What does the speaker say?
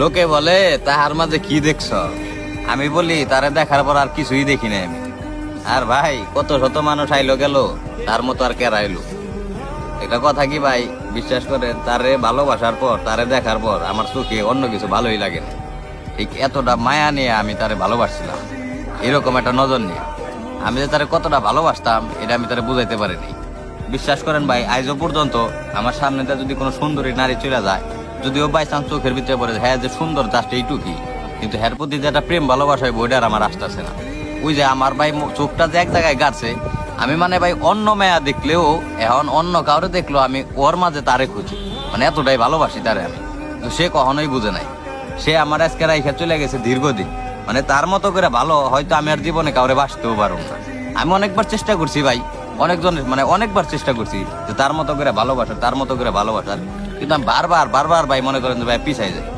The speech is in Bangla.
লোকে বলে তাহার মাঝে কি দেখছ, আমি বলি তারে দেখার পর আর কিছুই দেখি নাই আমি। আর ভাই কত শত মানুষ আইলো গেল, তার মতো আর কেরা আইলো। একটা কথা কি ভাই, বিশ্বাস করেন তারে ভালোবাসার পর, তারে দেখার পর আমার চোখে অন্য কিছু ভালোই লাগে না। ঠিক এতটা মায়া নিয়ে আমি তারে ভালোবাসছিলাম, এরকম একটা নজর নিয়ে আমি যে তারে কতটা ভালোবাসতাম এটা আমি তারে বুঝাইতে পারিনি। বিশ্বাস করেন ভাই, আজও পর্যন্ত আমার সামনে দিয়ে যদি কোনো সুন্দরী নারী চলে যায়, যদিও বাই চান্স চোখের ভিতরে পড়ে হ্যাঁ যে সুন্দর জাস্ট এইটুকুই, কিন্তু হ্যার প্রতি যে একটা প্রেম ভালোবাসা বইটা আর আমার আসতেছে না। ওই যে আমার ভাই চোখটা যে এক জায়গায় গাছে, আমি মানে ভাই অন্য মেয়া দেখলেও, এখন অন্য কাউরে দেখলেও আমি ওর মাঝে তারে খুঁজি, মানে এতটাই ভালোবাসি তারে আমি। তো সে কখনোই বুঝে নাই, সে আমার আজকে রাইখা চলে গেছে দীর্ঘদিন। মানে তার মতো করে ভালো হয়তো আমি আর জীবনে কাউরে বাসতেও পারব না। আমি অনেকবার চেষ্টা করছি ভাই, অনেকবার চেষ্টা করছি যে তার মতো করে ভালোবাসার, তার মতো করে ভালোবাসার, কিন্তু আমি বারবার ভাই মনে করেন যে ভাই পিছাই যায়।